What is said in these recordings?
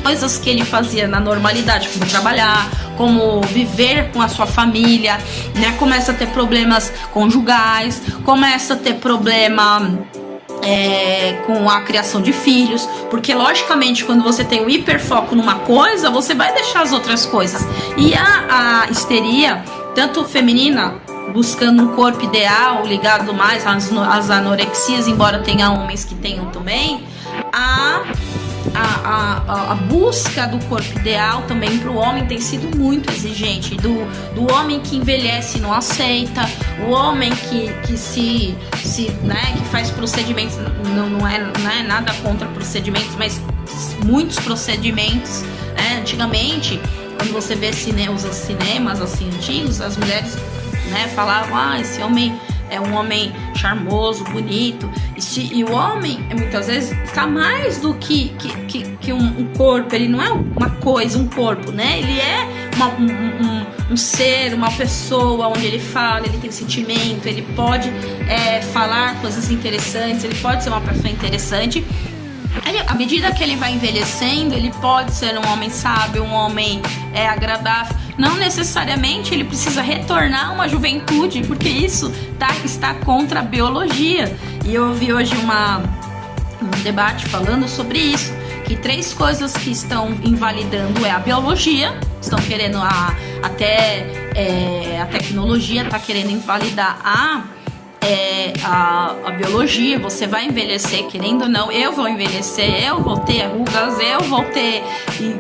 Coisas que ele fazia na normalidade, como trabalhar, como viver com a sua família, né? Começa a ter problemas conjugais, começa a ter problema com a criação de filhos, porque logicamente quando você tem o hiperfoco numa coisa, você vai deixar as outras coisas. E a histeria, tanto feminina, buscando um corpo ideal, ligado mais às anorexias, embora tenha homens que tenham também, a busca do corpo ideal também para o homem tem sido muito exigente, do homem que envelhece e não aceita, o homem que né, que faz procedimentos, não é nada contra procedimentos, mas muitos procedimentos, né? Antigamente, quando você vê os cinemas assim antigos, as mulheres, né, falavam, esse homem é um homem charmoso, bonito. E o homem, muitas vezes, está mais do que um corpo. Ele não é uma coisa, um corpo, né? Ele é um ser, uma pessoa onde ele fala, ele tem sentimento, ele pode falar coisas interessantes, ele pode ser uma pessoa interessante. À medida que ele vai envelhecendo, ele pode ser um homem sábio, um homem agradável. Não necessariamente ele precisa retornar a uma juventude, porque isso está contra a biologia. E eu ouvi hoje um debate falando sobre isso, que 3 coisas que estão invalidando a biologia, estão querendo até a tecnologia está querendo invalidar a biologia. Você vai envelhecer, querendo ou não, eu vou envelhecer, eu vou ter rugas, eu vou ter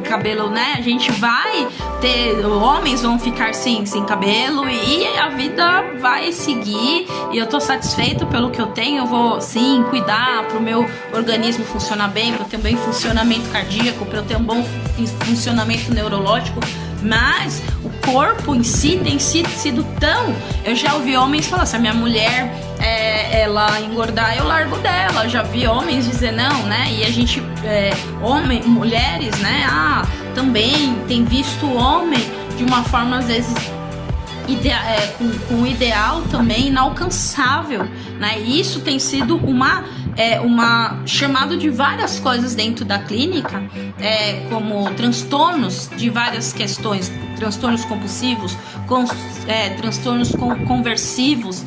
cabelo, né? A gente vai ter, homens vão ficar sem cabelo e a vida vai seguir, e eu tô satisfeito pelo que eu tenho. Eu vou sim cuidar pro meu organismo funcionar bem, para eu ter um bom funcionamento cardíaco, para eu ter um bom funcionamento neurológico. Mas o corpo em si tem sido tão... Eu já ouvi homens falar, se a minha mulher ela engordar, eu largo dela. Eu já vi homens dizer não, né? E a gente, mulheres, né? Também tem visto o homem de uma forma, às vezes, com um ideal também inalcançável, né? E isso tem sido chamado de várias coisas dentro da clínica, como transtornos de várias questões, transtornos compulsivos, transtornos conversivos.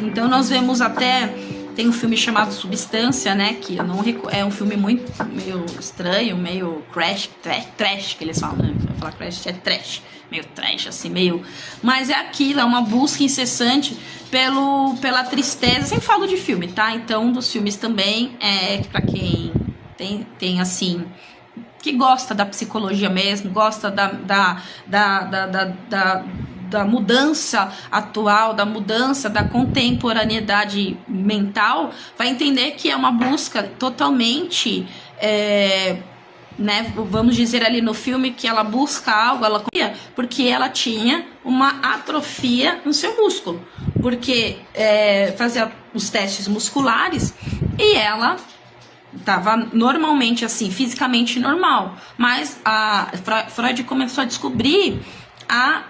Então nós vemos até, tem um filme chamado Substância, né, que eu não é um filme meio estranho, meio trash que eles falam, né? Se eu falar crash, é trash, meio trash, assim, meio... Mas é aquilo, é uma busca incessante pela tristeza. Eu sempre falo de filme, tá? Então, um dos filmes também pra quem tem assim, que gosta da psicologia mesmo, gosta da mudança atual, da mudança da contemporaneidade mental, vai entender que é uma busca totalmente... né, vamos dizer ali no filme que ela busca algo, porque ela tinha uma atrofia no seu músculo, porque fazia os testes musculares e ela estava normalmente assim, fisicamente normal, mas Freud começou a descobrir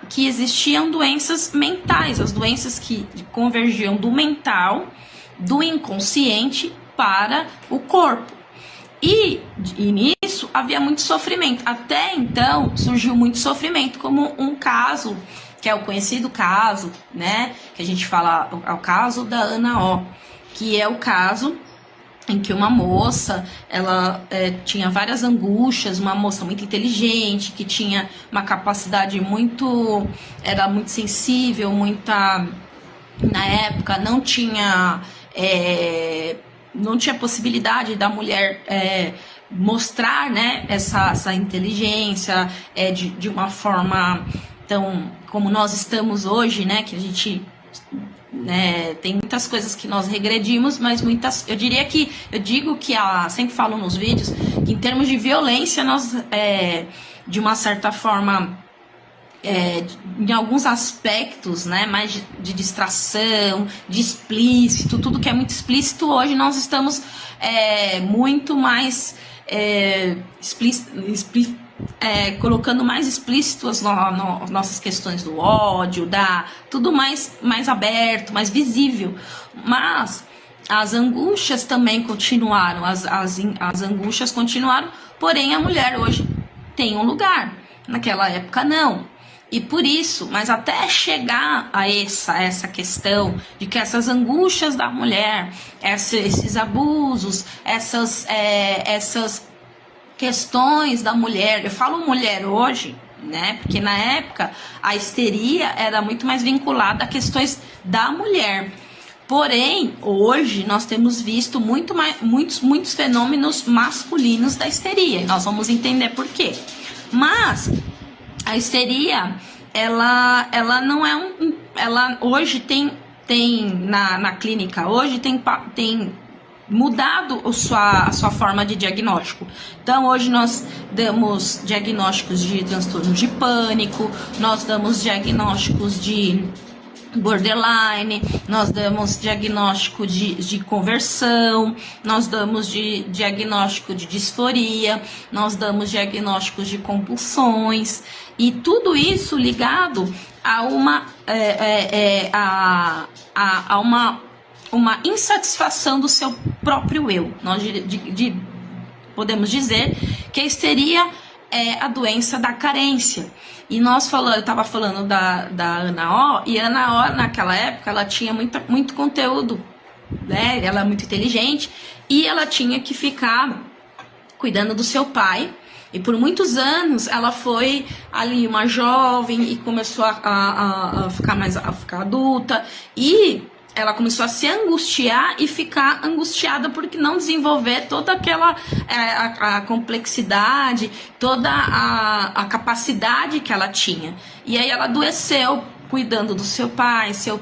que existiam doenças mentais, as doenças que convergiam do mental, do inconsciente para o corpo. E nisso havia muito sofrimento. Até então surgiu muito sofrimento, como um caso, que é o conhecido caso, né? Que a gente fala, é o caso da Ana O, que é o caso em que uma moça, ela tinha várias angústias, uma moça muito inteligente, que tinha uma capacidade era muito sensível, na época não tinha possibilidade da mulher mostrar, né, essa inteligência de uma forma tão como nós estamos hoje, né, que a gente, né, tem muitas coisas que nós regredimos, mas eu digo que sempre falo nos vídeos que em termos de violência nós de uma certa forma em alguns aspectos, né, mais de distração, de explícito, tudo que é muito explícito, hoje nós estamos muito mais colocando mais explícito as nossas questões do ódio, tudo mais aberto, mais visível. Mas as angústias também continuaram, as angústias continuaram, porém a mulher hoje tem um lugar, naquela época não. E por isso, mas até chegar a essa questão de que essas angústias da mulher, esses abusos, essas questões da mulher, eu falo mulher hoje, né? Porque na época a histeria era muito mais vinculada a questões da mulher. Porém, hoje nós temos visto muitos fenômenos masculinos da histeria. E nós vamos entender por quê. Mas a histeria, ela não é ela hoje tem na clínica, hoje tem mudado a sua forma de diagnóstico. Então, hoje nós damos diagnósticos de transtorno de pânico, nós damos diagnósticos de borderline, nós damos diagnóstico de conversão, nós damos diagnóstico de disforia, nós damos diagnósticos de compulsões, e tudo isso ligado a uma insatisfação do seu próprio eu. Nós podemos dizer que a histeria é a doença da carência. E eu estava falando da Ana O, e a Ana O, naquela época, ela tinha muito conteúdo, né? Ela é muito inteligente, e ela tinha que ficar cuidando do seu pai. E por muitos anos ela foi ali uma jovem e começou a ficar adulta, e ela começou a se angustiar e ficar angustiada porque não desenvolver toda aquela a complexidade, toda a capacidade que ela tinha. E aí ela adoeceu cuidando do seu pai foi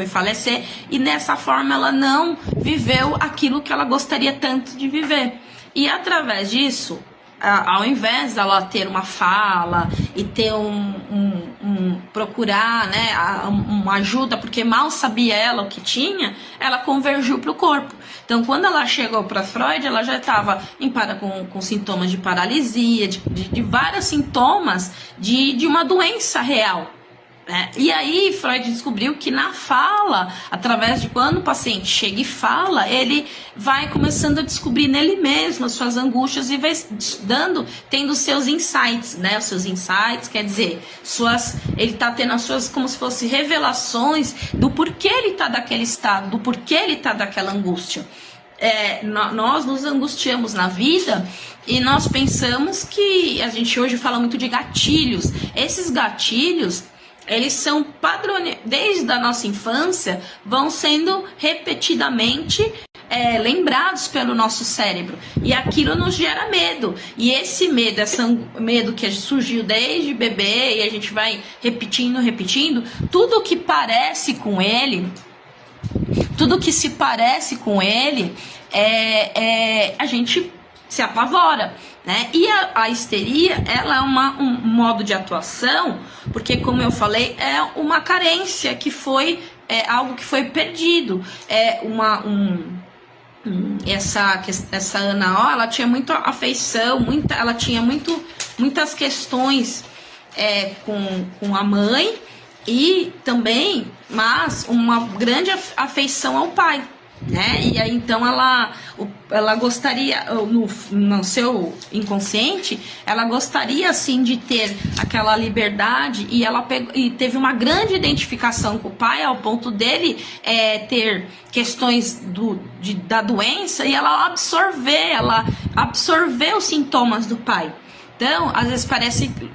falecer, e nessa forma ela não viveu aquilo que ela gostaria tanto de viver. E através disso, ao invés dela ter uma fala e ter procurar, né, uma ajuda, porque mal sabia ela o que tinha, ela convergiu para o corpo. Então, quando ela chegou para Freud, ela já estava com sintomas de paralisia, de vários sintomas de uma doença real. E aí Freud descobriu que na fala, através de quando o paciente chega e fala, ele vai começando a descobrir nele mesmo as suas angústias e vai tendo seus insights, né? Os seus insights, quer dizer, ele está tendo as suas, como se fossem revelações do porquê ele está daquele estado, do porquê ele está daquela angústia. Nós nos angustiamos na vida e nós pensamos que a gente hoje fala muito de gatilhos. Esses gatilhos, eles são desde a nossa infância, vão sendo repetidamente lembrados pelo nosso cérebro, e aquilo nos gera medo, e esse medo que surgiu desde bebê, e a gente vai repetindo, tudo que parece com ele, tudo que se parece com ele, a gente se apavora, né? E a histeria, ela é um modo de atuação, porque, como eu falei, é uma carência que foi algo que foi perdido. Essa Ana O, ela tinha muita afeição, ela tinha muitas questões com a mãe, e também, mas uma grande afeição ao pai, né? E aí então ela gostaria, no seu inconsciente, ela gostaria assim de ter aquela liberdade, e teve uma grande identificação com o pai, ao ponto dele ter questões da doença, e ela absorveu os sintomas do pai. Então, às vezes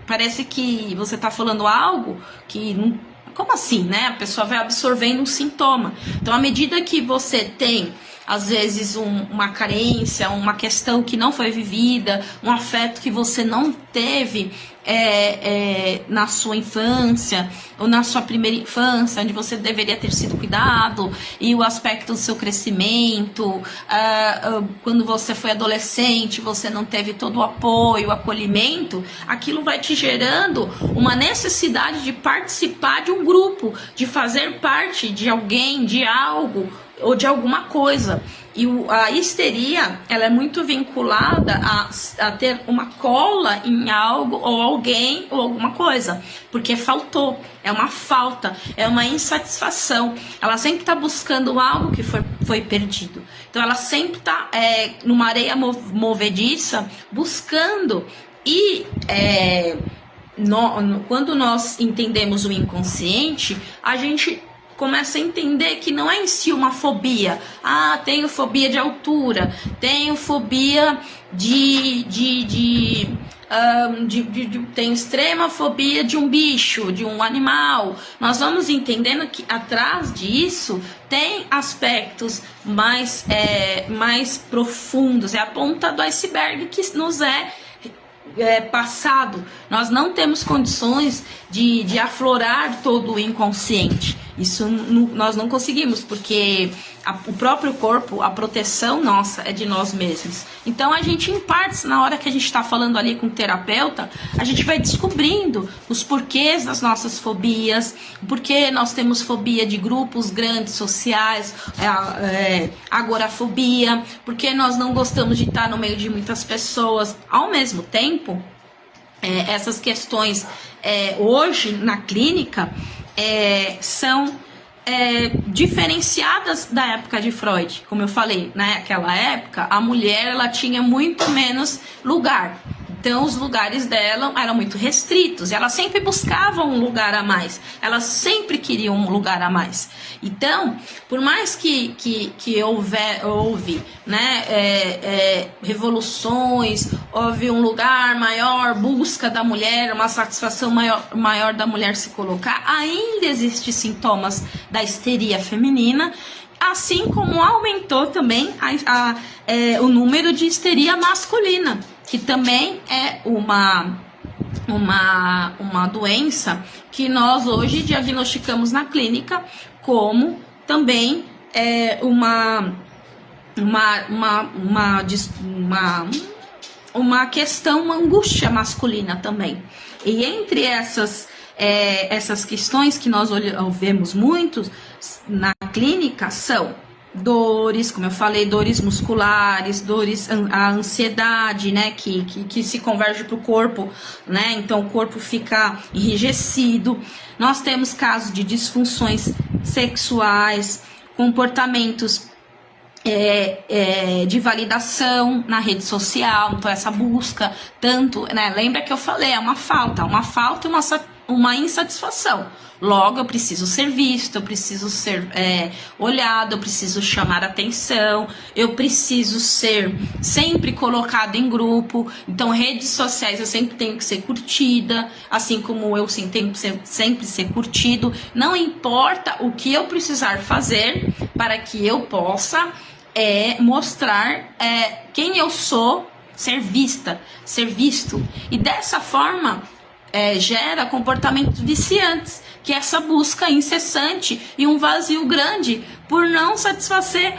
parece que você está falando algo que não. Como assim, né? A pessoa vai absorvendo um sintoma. Então, à medida que você tem às vezes uma carência, uma questão que não foi vivida, um afeto que você não teve na sua infância ou na sua primeira infância, onde você deveria ter sido cuidado, e o aspecto do seu crescimento, quando você foi adolescente, você não teve todo o apoio, o acolhimento, aquilo vai te gerando uma necessidade de participar de um grupo, de fazer parte de alguém, de algo ou de alguma coisa. E a histeria, ela é muito vinculada a ter uma cola em algo ou alguém ou alguma coisa, porque faltou, é uma falta, é uma insatisfação. Ela sempre está buscando algo que foi perdido. Então ela sempre está numa areia movediça, buscando. E quando nós entendemos o inconsciente, a gente começa a entender que não é em si uma fobia. Tenho fobia de altura, tenho fobia tenho extrema fobia de um bicho, de um animal. Nós vamos entendendo que atrás disso tem aspectos mais profundos. É a ponta do iceberg que nos passado. Nós não temos condições de aflorar todo o inconsciente. Isso nós não conseguimos, porque o próprio corpo, a proteção nossa é de nós mesmos. Então a gente, em partes, na hora que a gente está falando ali com o terapeuta, a gente vai descobrindo os porquês das nossas fobias, porque nós temos fobia de grupos grandes sociais, agorafobia, porque nós não gostamos de estar no meio de muitas pessoas. Ao mesmo tempo, essas questões hoje na clínica são diferenciadas da época de Freud. Como eu falei, naquela época a mulher ela tinha muito menos lugar, então os lugares dela eram muito restritos, ela sempre buscava um lugar a mais, ela sempre queria um lugar a mais. Então, por mais que houve revoluções, houve um lugar maior, busca da mulher, uma satisfação maior da mulher se colocar, ainda existem sintomas da histeria feminina, assim como aumentou também o número de histeria masculina, que também é uma doença que nós hoje diagnosticamos na clínica como também uma questão, uma angústia masculina também. E entre essas questões que nós vemos muito na clínica são dores, como eu falei, dores musculares, a ansiedade, que se converge para o corpo, então o corpo fica enrijecido. Nós temos casos de disfunções sexuais, comportamentos de validação na rede social, então essa busca, tanto, lembra que eu falei, é uma falta e uma insatisfação. Logo, eu preciso ser visto, eu preciso ser olhado, eu preciso chamar atenção, eu preciso ser sempre colocado em grupo. Então, redes sociais eu sempre tenho que ser curtida, assim como eu tenho que sempre ser curtido. Não importa o que eu precisar fazer para que eu possa mostrar quem eu sou, ser vista, ser visto. E dessa forma, gera comportamentos viciantes, que é essa busca incessante e um vazio grande por não satisfazer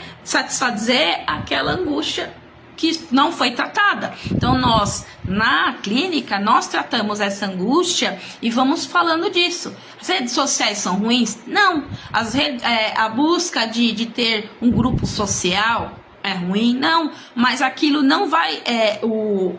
aquela angústia que não foi tratada. Então nós, na clínica, nós tratamos essa angústia e vamos falando disso. As redes sociais são ruins? Não. A busca de ter um grupo social é ruim? Não, mas aquilo não vai... eu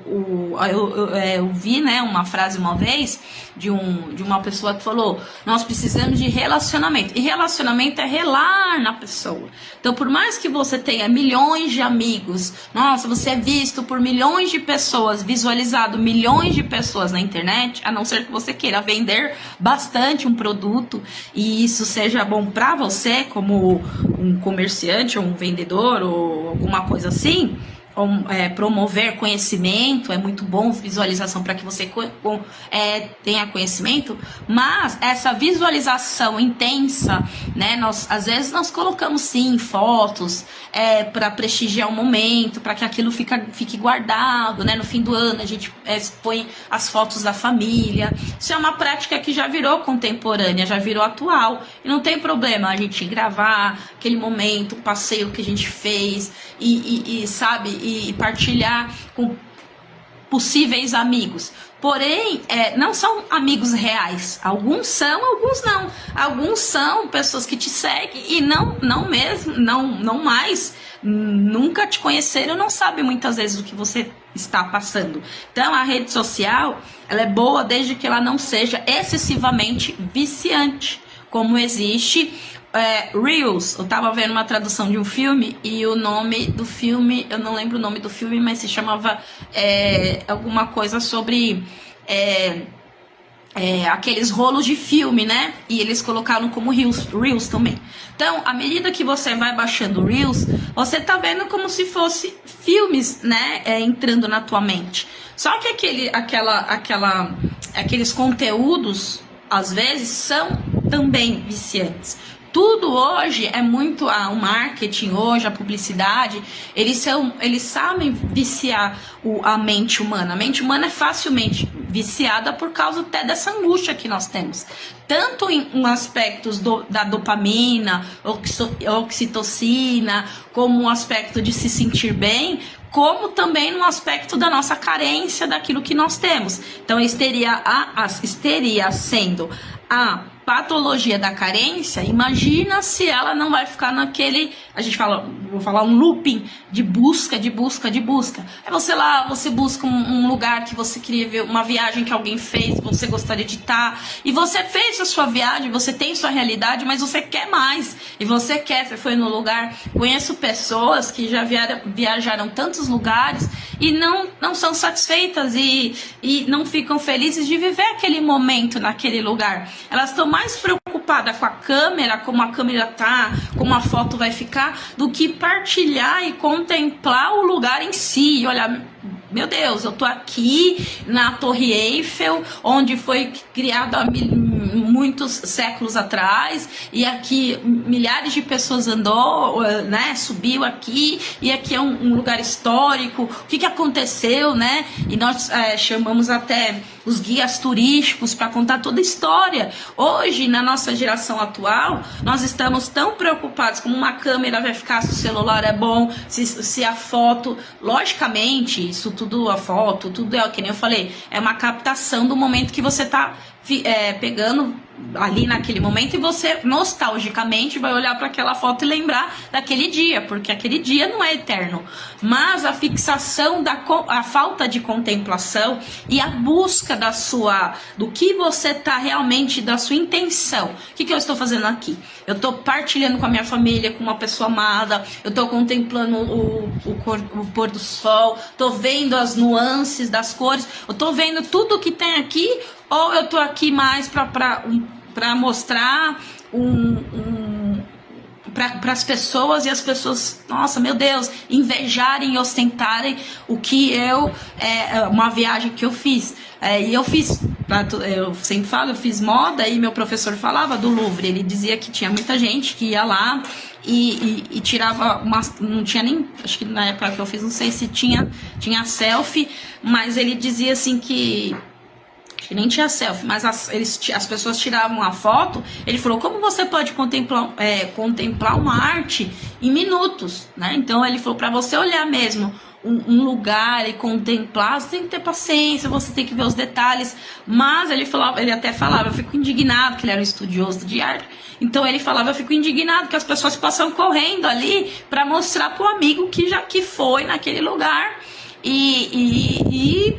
vi uma frase uma vez de uma pessoa que falou: nós precisamos de relacionamento, e relacionamento é relar na pessoa. Então, por mais que você tenha milhões de amigos, nossa, você é visto por milhões de pessoas, visualizado milhões de pessoas na internet, a não ser que você queira vender bastante um produto e isso seja bom para você como um comerciante ou um vendedor ou alguma coisa assim, promover conhecimento, é muito bom visualização para que você tenha conhecimento, mas essa visualização intensa, né, às vezes nós colocamos sim fotos para prestigiar o momento, para que aquilo fique guardado, né, no fim do ano a gente põe as fotos da família. Isso é uma prática que já virou contemporânea, já virou atual, e não tem problema a gente gravar aquele momento, o passeio que a gente fez e partilhar com possíveis amigos. Porém, não são amigos reais. Alguns são, alguns não. Alguns são pessoas que te seguem e não mais, nunca te conheceram, não sabem muitas vezes o que você está passando. Então, a rede social, ela é boa desde que ela não seja excessivamente viciante, como existe Reels. Eu tava vendo uma tradução de um filme e o nome do filme, eu não lembro o nome do filme, mas se chamava alguma coisa sobre aqueles rolos de filme, né? E eles colocaram como Reels também. Então, à medida que você vai baixando Reels, você tá vendo como se fosse filmes, né? Entrando na tua mente. Só que aqueles conteúdos, às vezes, são também viciantes. Tudo hoje é muito o marketing, hoje a publicidade, eles sabem viciar a mente humana. A mente humana é facilmente viciada por causa até dessa angústia que nós temos. Tanto em aspectos da dopamina, oxitocina, como o aspecto de se sentir bem, como também no aspecto da nossa carência daquilo que nós temos. Então, estaria sendo a patologia da carência. Imagina se ela não vai ficar naquele, vou falar um looping de busca. Aí você busca um lugar que você queria ver, uma viagem que alguém fez, que você gostaria de estar, e você fez a sua viagem, você tem sua realidade, mas você quer mais, você foi no lugar. Conheço pessoas que já viajaram tantos lugares e não são satisfeitas e não ficam felizes de viver aquele momento naquele lugar. Elas estão mais preocupadas com a câmera, como a câmera tá, como a foto vai ficar, do que partilhar e contemplar o lugar em si. E olha, meu Deus, eu tô aqui na Torre Eiffel, onde foi criado há muitos séculos atrás, e aqui milhares de pessoas andou, né, subiu aqui, e aqui é um lugar histórico. O que aconteceu, né? E nós chamamos até os guias turísticos para contar toda a história. Hoje, na nossa geração atual, nós estamos tão preocupados como uma câmera vai ficar, se o celular é bom, se a foto, logicamente, isso tudo, a foto, tudo que nem eu falei, é uma captação do momento que você está pegando ali naquele momento, e você nostalgicamente vai olhar para aquela foto e lembrar daquele dia, porque aquele dia não é eterno. Mas a fixação a falta de contemplação e a busca do que você tá realmente, da sua intenção. O que eu estou fazendo aqui? Eu estou partilhando com a minha família, com uma pessoa amada, eu estou contemplando o pôr do sol, estou vendo as nuances das cores, eu estou vendo tudo que tem aqui, ou eu tô aqui mais para mostrar para as pessoas, e as pessoas, nossa, meu Deus, invejarem e ostentarem o que uma viagem que eu fiz. E eu sempre falo, eu fiz moda, e meu professor falava do Louvre. Ele dizia que tinha muita gente que ia lá e tirava não tinha nem, acho que na época que eu fiz, não sei se tinha selfie, mas ele dizia assim que nem tinha selfie, mas as pessoas tiravam a foto. Ele falou, como você pode contemplar uma arte em minutos, né? Então ele falou, para você olhar mesmo um lugar e contemplar, você tem que ter paciência, você tem que ver os detalhes. Mas ele até falava, eu fico indignado, que ele era um estudioso de arte. Então ele falava, eu fico indignado que as pessoas passam correndo ali para mostrar pro amigo que foi naquele lugar e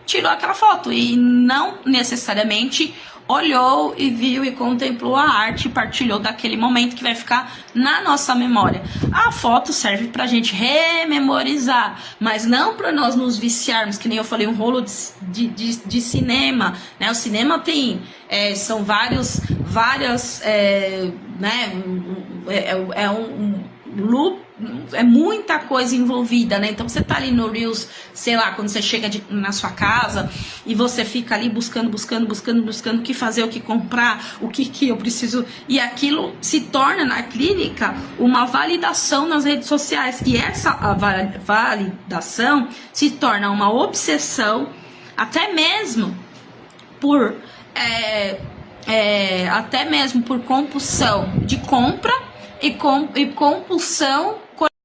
tirou aquela foto, e não necessariamente olhou e viu e contemplou a arte e partilhou daquele momento que vai ficar na nossa memória. A foto serve pra gente rememorizar, mas não para nós nos viciarmos, que nem eu falei, um rolo de cinema, né? O cinema tem, são várias, né? é muita coisa envolvida, né? Então você tá ali no Reels, sei lá, quando você chega na sua casa e você fica ali buscando o que fazer, o que comprar, o que eu preciso, e aquilo se torna na clínica uma validação nas redes sociais, e essa validação se torna uma obsessão, até mesmo por compulsão de compra e compulsão